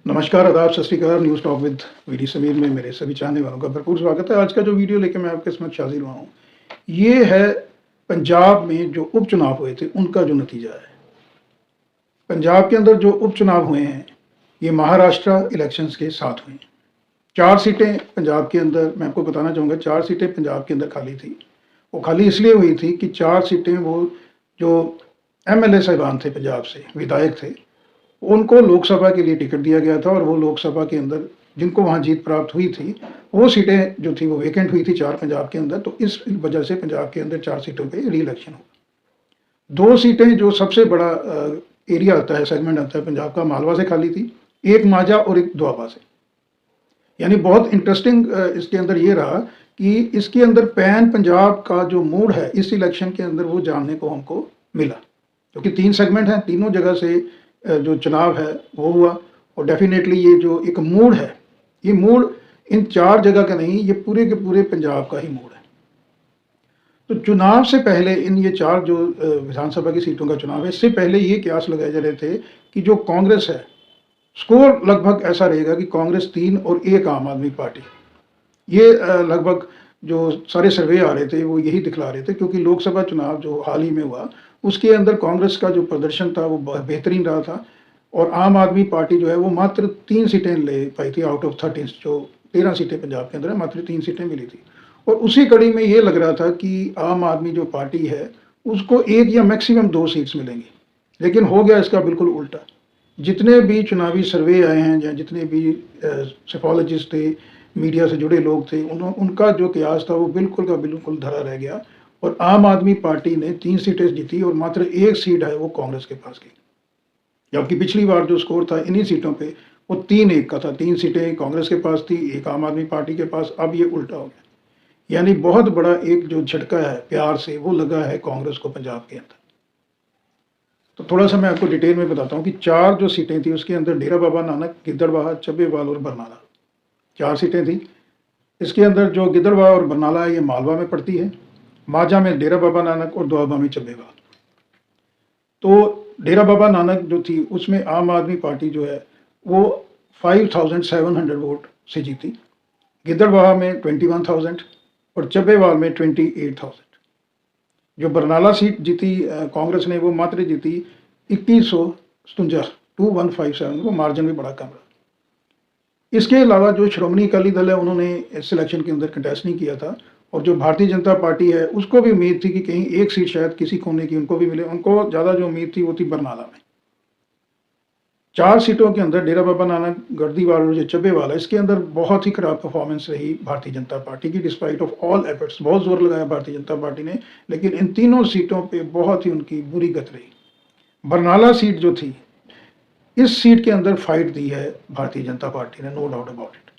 नमस्कार, आदाब, Sat Shri Akal. News talk with VD Sameer में मेरे सभी चाहने वालों का भरपूर स्वागत है। आज का जो वीडियो लेके मैं आपके समक्ष हाजिर हुआ हूँ, ये है पंजाब में जो उपचुनाव हुए थे, उनका जो नतीजा है। पंजाब के अंदर जो उपचुनाव हुए हैं, ये महाराष्ट्र इलेक्शंस के साथ हुए हैं। 4 सीटें पंजाब के अंदर, मैं आपको बताना चाहूँगा, 4 सीटें पंजाब के अंदर खाली थी। वो खाली इसलिए हुई थी कि 4 सीटें वो जो एमएलए साहिबान थे पंजाब से, विधायक थे, उनको लोकसभा के लिए टिकट दिया गया था और वो लोकसभा के अंदर जिनको वहाँ जीत प्राप्त हुई थी, वो सीटें जो थी वो वैकेंट हुई थी 4 पंजाब के अंदर। तो इस वजह से पंजाब के अंदर 4 सीटों पे री इलेक्शन हुआ। 2 सीटें जो सबसे बड़ा एरिया आता है, सेगमेंट आता है पंजाब का, मालवा से खाली थी, एक माझा और एक दोआबा से। यानी बहुत इंटरेस्टिंग इसके अंदर ये रहा कि इसके अंदर पैन पंजाब का जो मूड है इस इलेक्शन के अंदर वो जानने को हमको मिला, क्योंकि 3 सेगमेंट हैं, तीनों जगह से जो चुनाव है वो हुआ। और डेफिनेटली ये जो एक मूड है, ये मूड इन 4 जगह का नहीं, ये पूरे के पूरे पंजाब का ही मूड है। तो चुनाव से पहले इन ये 4 जो विधानसभा की सीटों का चुनाव है, इससे पहले ये कयास लगाए जा रहे थे कि जो कांग्रेस है, स्कोर लगभग ऐसा रहेगा कि कांग्रेस 3 और 1 आम आदमी पार्टी। ये लगभग जो सारे सर्वे आ रहे थे वो यही दिखला रहे थे, क्योंकि लोकसभा चुनाव जो हाल ही में हुआ उसके अंदर कांग्रेस का जो प्रदर्शन था वो बेहतरीन रहा था और आम आदमी पार्टी जो है वो मात्र 3 सीटें ले पाई थी आउट ऑफ 13। जो 13 सीटें पंजाब के अंदर है, मात्र 3 सीटें मिली थी। और उसी कड़ी में ये लग रहा था कि आम आदमी जो पार्टी है उसको 1 या मैक्सिमम 2 सीट्स मिलेंगी, लेकिन हो गया इसका बिल्कुल उल्टा। जितने भी चुनावी सर्वे आए हैं या जितने भी सेफोलॉजिस्ट थे, मीडिया से जुड़े लोग थे, उनका जो कयास था वो बिल्कुल का बिल्कुल धरा रह गया और आम आदमी पार्टी ने 3 सीटें जीती और मात्र 1 सीट है वो कांग्रेस के पास गई। जबकि पिछली बार जो स्कोर था इन्हीं सीटों पे वो 3-1 का था, 3 सीटें कांग्रेस के पास थी, 1 आम आदमी पार्टी के पास। अब ये उल्टा हो गया, यानी बहुत बड़ा एक जो झटका है प्यार से वो लगा है कांग्रेस को पंजाब के अंदर। तो थोड़ा सा मैं आपको डिटेल में बताता हूँ कि 4 जो सीटें थी उसके अंदर डेरा बाबा नानक, गिद्दड़बाहा, चब्बेवाल और बरनाला, 4 सीटें थी। इसके अंदर जो गिद्दड़बाहा और बरनाला है ये मालवा में पड़ती है, माझा में डेरा बाबा नानक और दोआबा में चब्बेवाल। तो डेरा बाबा नानक जो थी उसमें आम आदमी पार्टी जो है वो 5700 वोट से जीती, गिद्दड़बाहा में 21,000 और चब्बेवाल में 28,000। जो बरनाला सीट जीती कांग्रेस ने वो मात्र जीती 2157, 2157, वो मार्जिन भी बड़ा कम रहा। इसके अलावा जो श्रोमणी अकाली दल है उन्होंने इस इलेक्शन के अंदर कंटेस्ट नहीं किया था और जो भारतीय जनता पार्टी है उसको भी उम्मीद थी कि कहीं 1 सीट शायद किसी कोने की उनको भी मिले। उनको ज़्यादा जो उम्मीद थी वो थी बरनाला में। 4 सीटों के अंदर डेरा बाबा नानक, गढ़दीवाल और जो चब्बेवाल है, इसके अंदर बहुत ही खराब परफॉर्मेंस रही भारतीय जनता पार्टी की। डिस्पाइट ऑफ ऑल एफर्ट्स, बहुत जोर लगाया भारतीय जनता पार्टी ने, लेकिन इन तीनों सीटों पे बहुत ही उनकी बुरी गत रही। बरनाला सीट जो थी, इस सीट के अंदर फाइट दी है भारतीय जनता पार्टी ने, नो डाउट अबाउट इट।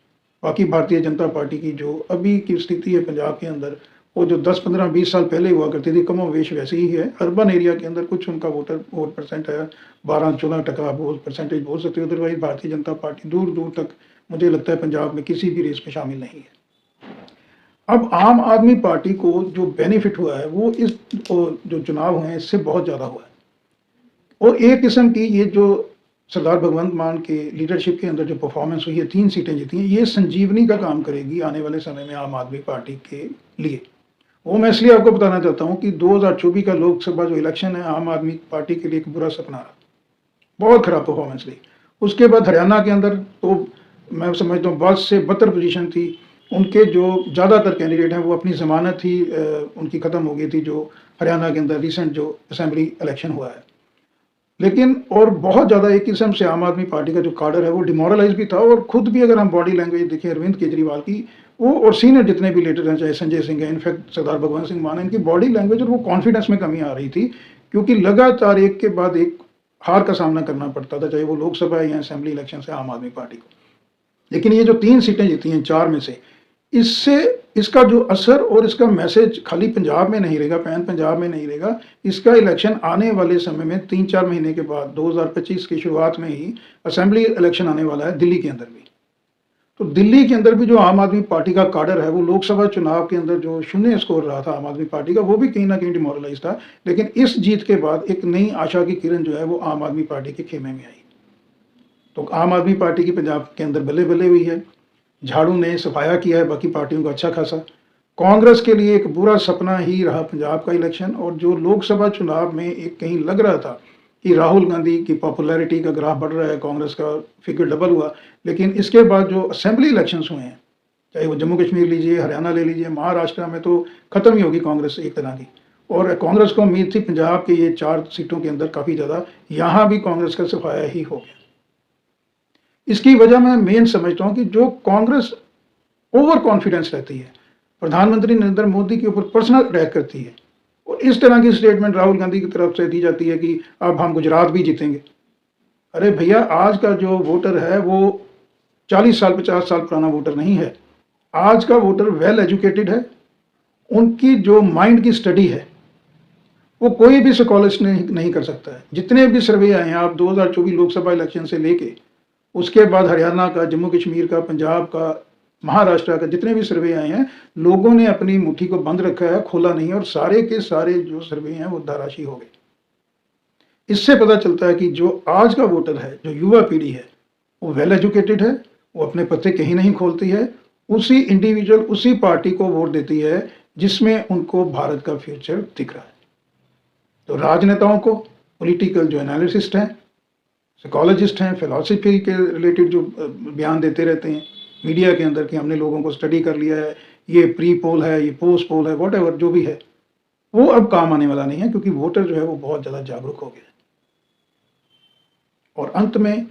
बाकी भारतीय जनता पार्टी की जो अभी की स्थिति है पंजाब के अंदर, वो जो 10, 15, 20 साल पहले हुआ करती थी कमोवेश वैसे ही है। अर्बन एरिया के अंदर कुछ उनका वोट परसेंट है, 12-14% वोट परसेंटेज बोल सकते हो। अदरवाइज भारतीय जनता पार्टी दूर दूर तक मुझे लगता है पंजाब में किसी भी रेस में शामिल नहीं है। अब आम आदमी पार्टी को जो बेनिफिट हुआ है वो इस जो चुनाव हुए हैं इससे बहुत ज़्यादा हुआ है। और एक किस्म की ये जो सरदार भगवंत मान के लीडरशिप के अंदर जो परफॉर्मेंस हुई है, 3 सीटें जीती हैं, ये संजीवनी का काम करेगी आने वाले समय में आम आदमी पार्टी के लिए। वो मैं इसलिए आपको बताना चाहता हूँ कि 2024 का लोकसभा जो इलेक्शन है आम आदमी पार्टी के लिए एक बुरा सपना रहा, बहुत खराब परफॉर्मेंस रही। उसके बाद हरियाणा के अंदर तो मैं समझता हूँ 10 से 72 पोजीशन थी। उनके जो ज़्यादातर कैंडिडेट हैं वो अपनी ज़मानत ही उनकी ख़त्म हो गई थी, जो हरियाणा के अंदर रिसेंट जो असेंबली इलेक्शन हुआ है। लेकिन और बहुत ज़्यादा एक किस्म से आम आदमी पार्टी का जो काडर है वो डिमोरलाइज भी था। और खुद भी अगर हम बॉडी लैंग्वेज देखें अरविंद केजरीवाल की, वो और सीनियर जितने भी लीडर हैं, चाहे संजय सिंह है, इनफैक्ट सरदार भगवंत सिंह मान, इनकी बॉडी लैंग्वेज और वो कॉन्फिडेंस में कमी आ रही थी, क्योंकि लगातार एक के बाद एक हार का सामना करना पड़ता था, चाहे वो लोकसभा या असेंबली इलेक्शन से आम आदमी पार्टी को। लेकिन ये जो 3 सीटें जीती हैं 4 में से, इससे इसका जो असर और इसका मैसेज खाली पंजाब में नहीं रहेगा, पैन पंजाब में नहीं रहेगा। इसका इलेक्शन आने वाले समय में 3-4 महीने के बाद 2025 की शुरुआत में ही असेंबली इलेक्शन आने वाला है दिल्ली के अंदर भी। तो दिल्ली के अंदर भी जो आम आदमी पार्टी का काडर है वो लोकसभा चुनाव के अंदर जो शून्य स्कोर रहा था आम आदमी पार्टी का, वो भी कहीं ना कहीं डिमोरलाइज था। लेकिन इस जीत के बाद एक नई आशा की किरण जो है वो आम आदमी पार्टी के खेमे में आई। तो आम आदमी पार्टी की पंजाब के अंदर बल्ले बल्ले हुई है, झाड़ू ने सफाया किया है बाकी पार्टियों का अच्छा खासा। कांग्रेस के लिए एक बुरा सपना ही रहा पंजाब का इलेक्शन, और जो लोकसभा चुनाव में एक कहीं लग रहा था कि राहुल गांधी की पॉपुलैरिटी का ग्राफ बढ़ रहा है, कांग्रेस का फिगर डबल हुआ, लेकिन इसके बाद जो असेंबली इलेक्शंस हुए हैं, चाहे वो जम्मू कश्मीर लीजिए, हरियाणा ले लीजिए, महाराष्ट्र में तो खत्म ही होगी कांग्रेस एक तरह की। और कांग्रेस को उम्मीद थी पंजाब के ये 4 सीटों के अंदर काफ़ी ज़्यादा, यहाँ भी कांग्रेस का सफाया ही हो गया। इसकी वजह मैं मेन समझता हूँ कि जो कांग्रेस ओवर कॉन्फिडेंस रहती है, प्रधानमंत्री नरेंद्र मोदी के ऊपर पर्सनल अटैक करती है, और इस तरह की स्टेटमेंट राहुल गांधी की तरफ से दी जाती है कि अब हम गुजरात भी जीतेंगे। अरे भैया, आज का जो वोटर है वो 40 साल 50 साल पुराना वोटर नहीं है। आज का वोटर वेल एजुकेटेड है, उनकी जो माइंड की स्टडी है वो कोई भी साइकोलॉजिस्ट नहीं कर सकता है। जितने भी सर्वे आए हैं, आप 2024 लोकसभा इलेक्शन से लेके उसके बाद हरियाणा का, जम्मू कश्मीर का, पंजाब का, महाराष्ट्र का, जितने भी सर्वे आए हैं, लोगों ने अपनी मुट्ठी को बंद रखा है, खोला नहीं है, और सारे के सारे जो सर्वे हैं वो धाराशी हो गए। इससे पता चलता है कि जो आज का वोटर है, जो युवा पीढ़ी है, वो वेल एजुकेटेड है, वो अपने पत्ते कहीं नहीं खोलती है, उसी इंडिविजुअल, उसी पार्टी को वोट देती है जिसमें उनको भारत का फ्यूचर दिख रहा है। तो राजनेताओं को, पॉलिटिकल जो एनालिसिस्ट हैं, साइकोलॉजिस्ट हैं, फिलॉसफी के रिलेटेड जो बयान देते रहते हैं मीडिया के अंदर कि हमने लोगों को स्टडी कर लिया है, ये प्री पोल है, ये पोस्ट पोल है, वॉट जो भी है, वो अब काम आने वाला नहीं है, क्योंकि वोटर जो है वो बहुत ज़्यादा जागरूक हो गया है। और अंत में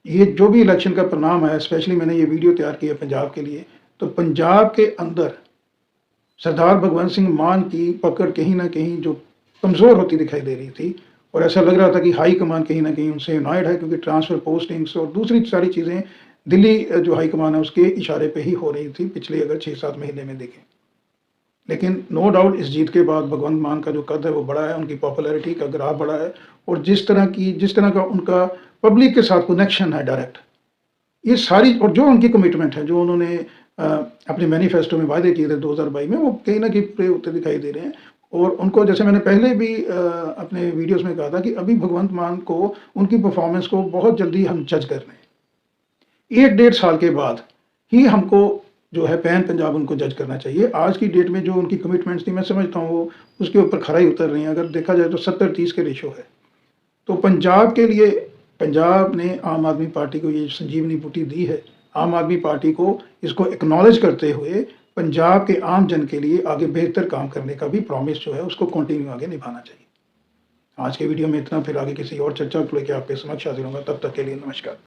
ये जो भी इलेक्शन का परिणाम है, स्पेशली मैंने ये वीडियो तैयार की है पंजाब के लिए, तो पंजाब के अंदर सरदार भगवंत सिंह मान की पकड़ कहीं ना कहीं जो कमज़ोर होती दिखाई दे रही थी, और ऐसा लग रहा था कि हाई कमान कहीं ना कहीं उनसे यूनाइड है, क्योंकि ट्रांसफ़र पोस्टिंग्स और दूसरी सारी चीज़ें दिल्ली जो हाई कमान है उसके इशारे पे ही हो रही थी पिछले अगर 6-7 महीने में देखें। लेकिन नो डाउट इस जीत के बाद भगवंत मान का जो कद है वो बढ़ा है, उनकी पॉपुलैरिटी का ग्राफ बढ़ा है, और जिस तरह का उनका पब्लिक के साथ कनेक्शन है डायरेक्ट, ये सारी, और जो उनकी कमिटमेंट है, जो उन्होंने अपने मैनिफेस्टो में वायदे किए थे 2022 में, वो कहीं ना कहीं पूरे होते दिखाई दे रहे हैं। और उनको, जैसे मैंने पहले भी अपने वीडियोस में कहा था कि अभी भगवंत मान को, उनकी परफॉर्मेंस को बहुत जल्दी हम जज कर रहे हैं। 1-1.5 साल के बाद ही हमको जो है पैन पंजाब उनको जज करना चाहिए। आज की डेट में जो उनकी कमिटमेंट्स थी, मैं समझता हूँ वो उसके ऊपर खरा ही उतर रही हैं। अगर देखा जाए तो 70-30 के रेशो है। तो पंजाब के लिए, पंजाब ने आम आदमी पार्टी को ये संजीवनी बूटी दी है। आम आदमी पार्टी को इसको एक्नॉलेज करते हुए पंजाब के आम जन के लिए आगे बेहतर काम करने का भी प्रॉमिस जो है उसको कंटिन्यू आगे निभाना चाहिए। आज के वीडियो में इतना, फिर आगे किसी और चर्चा को लेकर आपके समक्ष हाजिर होगा। तब तक के लिए नमस्कार।